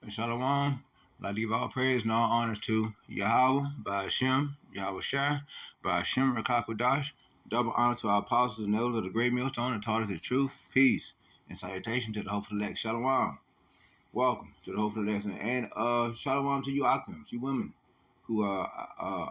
Shalom. I give all praise and all honors to Yahweh, by Hashem, Yahweh Shai, by Hashem Rakakwadash. Double honor to our apostles and elders of the great millstone and taught us the truth, peace, and salutation to the hopeful elect. Shalom. Welcome to the hopeful elect. And shalom to you Akims, you women who are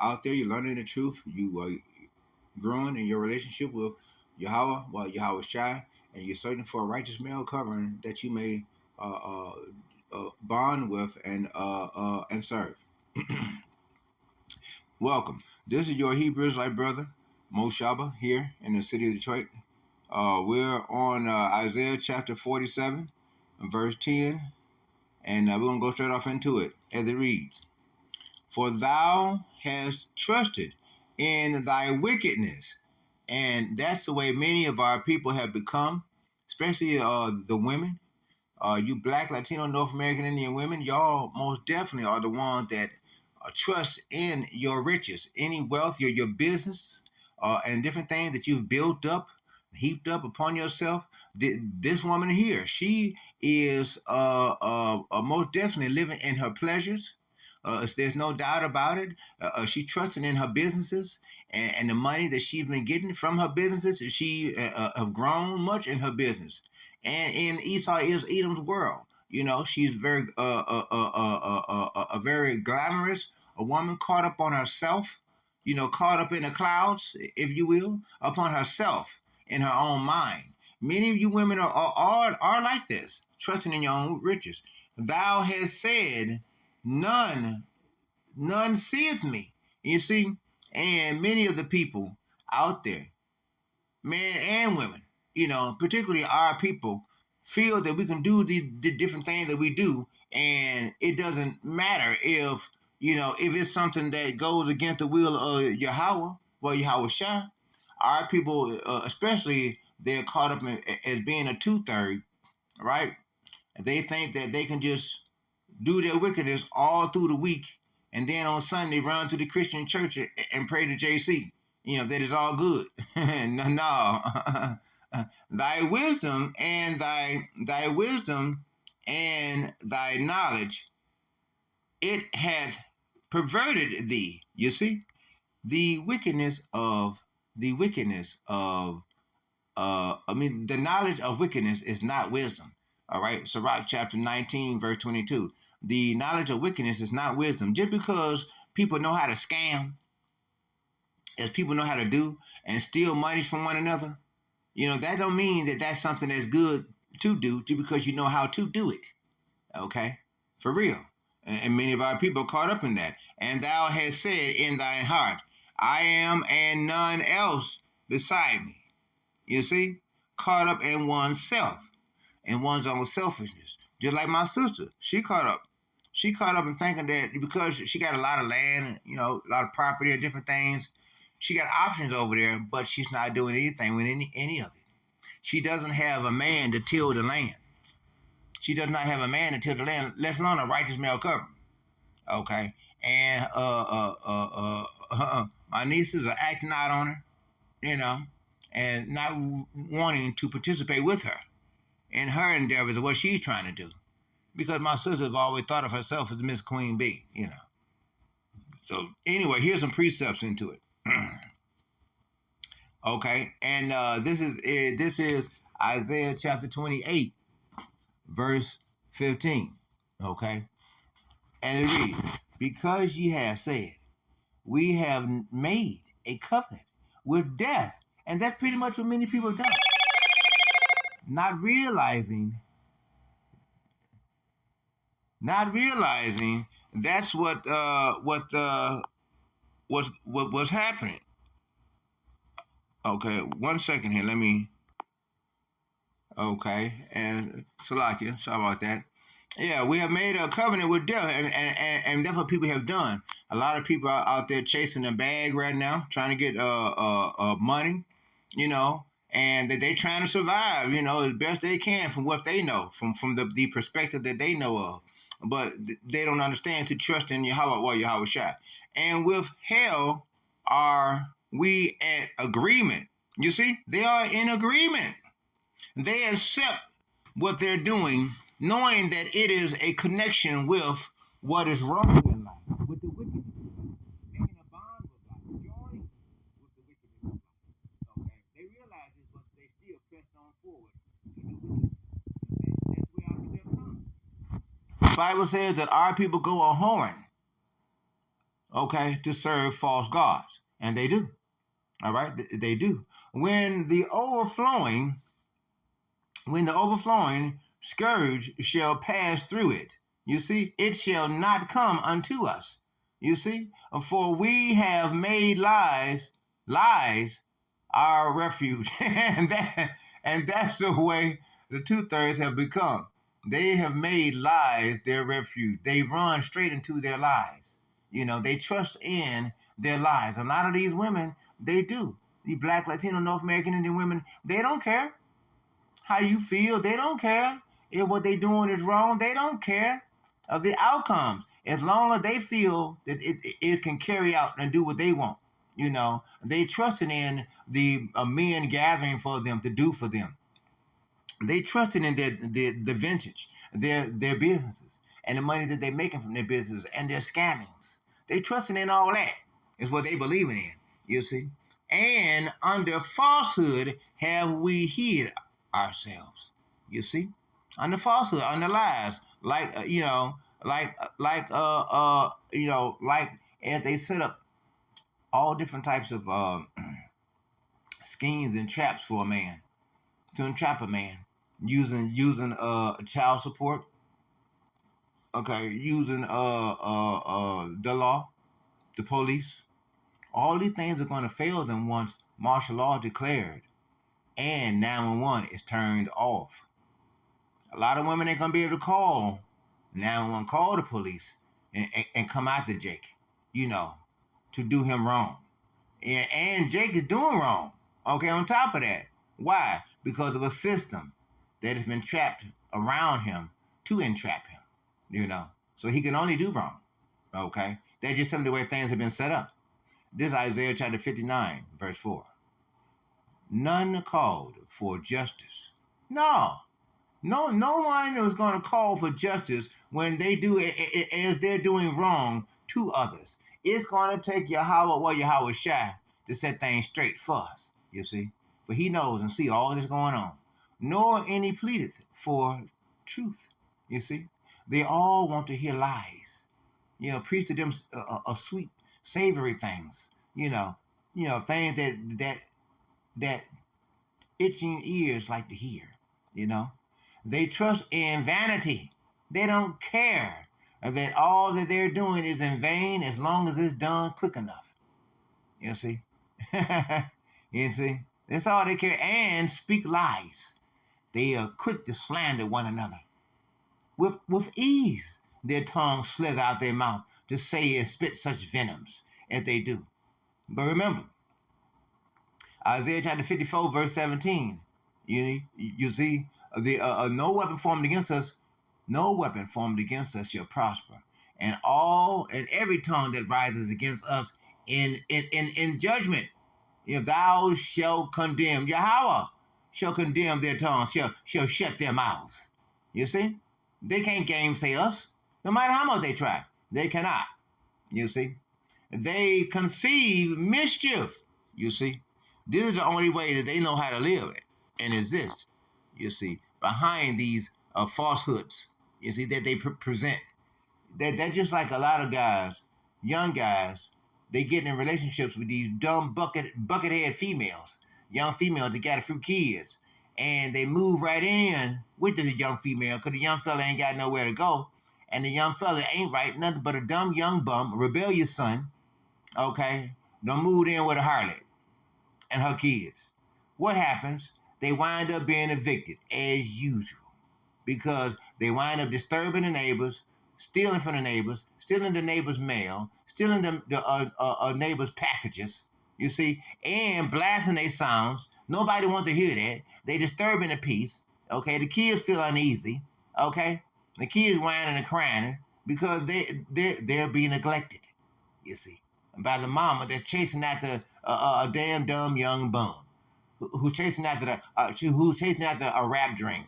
out there, you're learning the truth, you are growing in your relationship with Yahweh, Yahweh Shai, and you're searching for a righteous male covering that you may bond with and serve. Welcome. This is your Hebrew Israelite brother, Mo Shaba, here in the city of Detroit. We're on Isaiah chapter 47, verse 10, and we're going to go straight off into it as it reads. For thou hast trusted in thy wickedness. And that's the way many of our people have become, especially the women. You Black, Latino, North American Indian women, y'all most definitely are the ones that trust in your riches, any wealth, your business, and different things that you've built up, heaped up upon yourself. This woman here, she is most definitely living in her pleasures. There's no doubt about it. She's trusting in her businesses and the money that she's been getting from her businesses. She have grown much in her business. And in Esau is Edom's world, you know, she's very a very glamorous, a woman caught up on herself, you know, caught up in the clouds, if you will, upon herself in her own mind. Many of you women are like this, trusting in your own riches. Thou hast said, none seeth me. You see, and many of the people out there, men and women, you know, particularly our people, feel that we can do the different things that we do, and it doesn't matter if, you know, if it's something that goes against the will of Yahweh, Yahweh Shai. Our people, especially, they're caught up as being a two-third, right? They think that they can just do their wickedness all through the week, and then on Sunday run to the Christian church and pray to JC. You know, that is all good. No. Thy wisdom and thy wisdom and thy knowledge, it hath perverted thee. You see, the knowledge of wickedness is not wisdom. All right, Sirach chapter 19, verse 22. The knowledge of wickedness is not wisdom. Just because people know how to scam, as people know how to do and steal money from one another, you know, that don't mean that that's something that's good to do just because you know how to do it. Okay? For real. And many of our people are caught up in that. And thou hast said in thine heart, I am and none else beside me. You see? Caught up in oneself, in one's own selfishness. Just like my sister. She caught up. She caught up in thinking that because she got a lot of land, you know, a lot of property and different things, she got options over there, but she's not doing anything with any of it. She doesn't have a man to till the land. She does not have a man to till the land, let alone a righteous male covering. Okay? And my nieces are acting out on her, you know, and not wanting to participate with her in her endeavors of what she's trying to do. Because my sister has always thought of herself as Miss Queen Bee, you know. So anyway, here's some precepts into it. Okay, and this is Isaiah chapter 28, verse 15. Okay, and it reads, because ye have said, we have made a covenant with death. And that's pretty much what many people have done. Not realizing that's what's happening. Okay, 1 second here. Let me. Okay, and Salakia, sorry about that. Yeah, we have made a covenant with death, and that's what people have done. A lot of people are out there chasing a bag right now, trying to get money, you know, and they're trying to survive, you know, as best they can from what they know, from the perspective that they know of. But they don't understand to trust in Yahweh, Yahweh Shai. And with hell are we at agreement. You see, they are in agreement. They accept what they're doing knowing that it is a connection with what is wrong in life, with the wickedness of life, making a bond with life, joining with the wickedness of life. Okay, they realize this, but they still press on forward to do wickedness. That's where our people have come. The Bible says that our people go a whoring, okay, to serve false gods, and they do. All right, they do. When the overflowing scourge shall pass through it, you see, it shall not come unto us. You see, for we have made lies our refuge, and that's the way the 2/3 have become. They have made lies their refuge. They run straight into their lies. They trust in their lies. A lot of these women, they do. The Black, Latino, North American Indian women, they don't care how you feel. They don't care if what they're doing is wrong. They don't care of the outcomes as long as they feel that it can carry out and do what they want. They trusting in the men gathering for them to do for them. They trusting in the vintage, their businesses, and the money that they're making from their businesses and their scammings. They trusting in all that is what they believing in. You see, and under falsehood have we hid ourselves. You see, under falsehood, under lies, like like as they set up all different types of schemes and traps for a man to entrap a man using child support, okay, using the law, the police. All these things are going to fail them once martial law declared and 911 is turned off. A lot of women ain't going to be able to call 911, call the police, and come after Jake, to do him wrong. And Jake is doing wrong, okay, on top of that. Why? Because of a system that has been trapped around him to entrap him, so he can only do wrong, okay? That's just some of the way things have been set up. This is Isaiah chapter 59, verse 4. None called for justice. No one is going to call for justice when they do it as they're doing wrong to others. It's going to take Yahweh Shai to set things straight for us, you see. For he knows and see all that's going on. Nor any pleaded for truth, you see. They all want to hear lies. Preach to them a sweet, savory things. Things that itching ears like to hear. They trust in vanity. They don't care that all that they're doing is in vain as long as it's done quick enough. You see? You see? That's all they care. And speak lies. They are quick to slander one another. With ease, their tongue slithers out their mouth to say and spit such venoms as they do. But remember, Isaiah chapter 54, verse 17. You see, no weapon formed against us shall prosper. And every tongue that rises against us in judgment, thou shalt condemn. Yahweh shall condemn their tongues, shall shut their mouths. You see? They can't gainsay us, no matter how much they try. They cannot. You see? They conceive mischief. You see? This is the only way that they know how to live and exist, you see, behind these falsehoods, you see, that they present. They're just like a lot of guys, young guys, they get in relationships with these dumb buckethead females, young females that got a few kids, and they move right in with the young female because the young fella ain't got nowhere to go, and the young fella ain't right, nothing but a dumb young bum, a rebellious son, okay, done moved in with a harlot and her kids. What happens? They wind up being evicted as usual because they wind up disturbing the neighbors, stealing from the neighbors, stealing the neighbors' mail, stealing the neighbors' packages, you see, and blasting their sounds. Nobody wants to hear that. They disturbing the peace, okay? The kids feel uneasy, okay? The kids whining and crying because they're being neglected, you see, by the mama that's chasing after a damn dumb young bum who's chasing after a rap dream,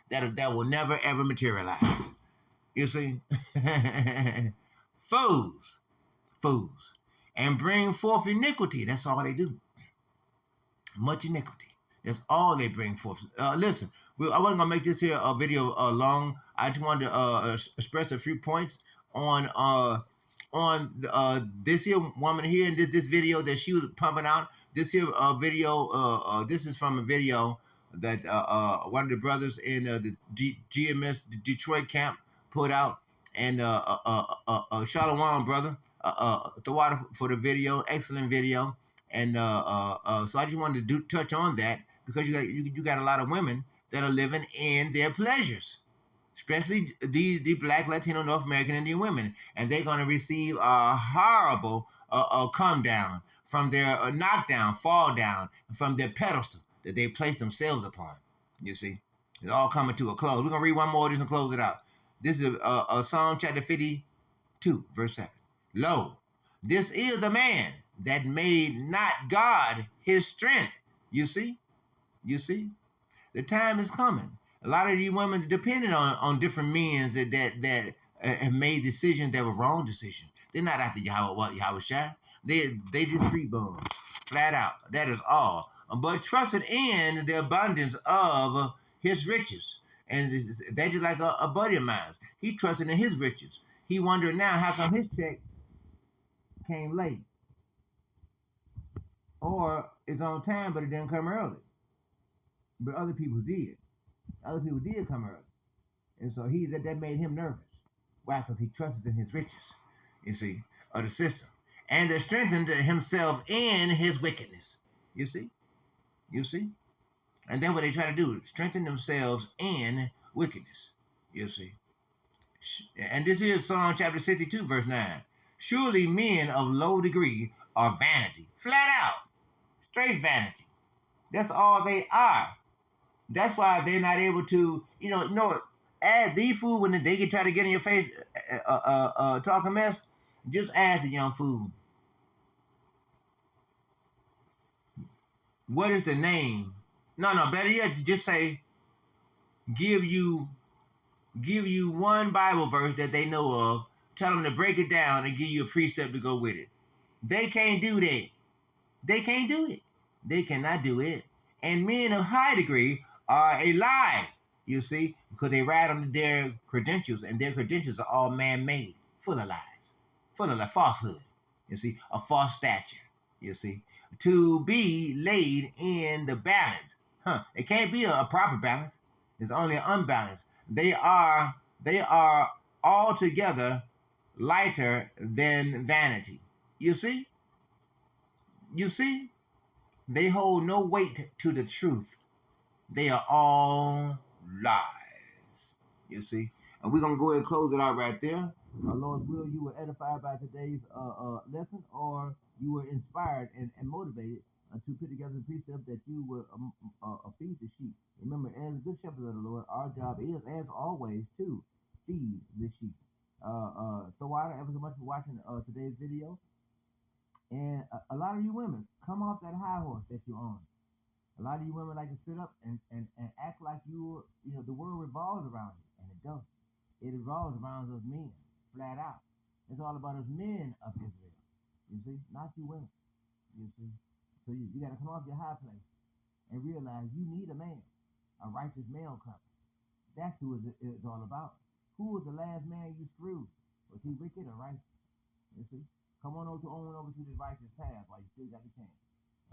that will never ever materialize. You see? Fools, and bring forth iniquity. That's all they do. Much iniquity. That's all they bring forth. Listen, I wasn't gonna make this here a video long. I just wanted to express a few points on this here woman here in this video that she was pumping out. This here video. This is from a video that one of the brothers in the GMS the Detroit camp put out. And Shalom, brother. The water for the video, excellent video. And so I just wanted to touch on that because you got a lot of women that are living in their pleasures, especially the Black, Latino, North American Indian women, and they're going to receive a horrible come down from their knockdown, fall down from their pedestal that they placed themselves upon. You see, it's all coming to a close. We're going to read one more of this and close it out. This is Psalm chapter 52, verse 7. Lo, this is the man that made not God his strength. You see? The time is coming. A lot of these women depending on different men that have made decisions that were wrong decisions. They're not after Yahweh Shai. They just street bums, flat out. That is all. But trusted in the abundance of his riches. And that's just like a buddy of mine. He trusted in his riches. He wondered now how come his check came late. Or it's on time, but it didn't come early. But other people did. Other people did come early. And so that made him nervous. Why? Because he trusted in his riches, you see, of the system. And they strengthened himself in his wickedness. You see? And then what they try to do, strengthen themselves in wickedness. You see. And this is Psalm chapter 62, verse 9. Surely men of low degree are vanity. Flat out. Straight vanity. That's all they are. That's why they're not able to, add these food when they can try to get in your face, talk a mess. Just ask the young fool, what is the name? No, better yet, just say, give you one Bible verse that they know of, tell them to break it down and give you a precept to go with it. They can't do that. They can't do it. They cannot do it. And men of high degree are a lie, you see, because they ride on their credentials, and their credentials are all man-made, full of lies, full of falsehood, you see, a false stature, you see, to be laid in the balance. It can't be a proper balance. It's only an unbalanced. They are altogether lighter than vanity. You see? They hold no weight to the truth. They are all lies. You see? And we're going to go ahead and close it out right there. Lord's will, you were edified by today's lesson, or you were inspired and motivated to put together the precept that you will feed the sheep. Remember, as good shepherds of the Lord, our job is, as always, to feed the sheep. Tawada, ever so much for watching today's video. And a lot of you women, come off that high horse that you're on. A lot of you women like to sit up and act like the world revolves around you, and it doesn't. It revolves around us men, flat out. It's all about us men of Israel, you see, not you women, you see. So you got to come off your high place and realize you need a man, a righteous male couple. That's who it's all about. Who was the last man you screwed? Was he wicked or righteous? You see? Come on over to this righteous path while you still got the chance.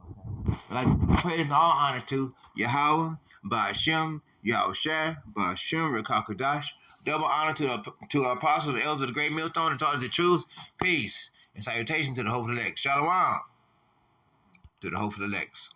Okay. But I praise and all honor to Yahweh, Ba'ashem, Yahushua, Ba'ashem, Rekakadash. Double honor to our apostles, the elders of the great millstone, and taught us the truth. Peace and salutation to the hopeful elect. Shalom to the hopeful elects.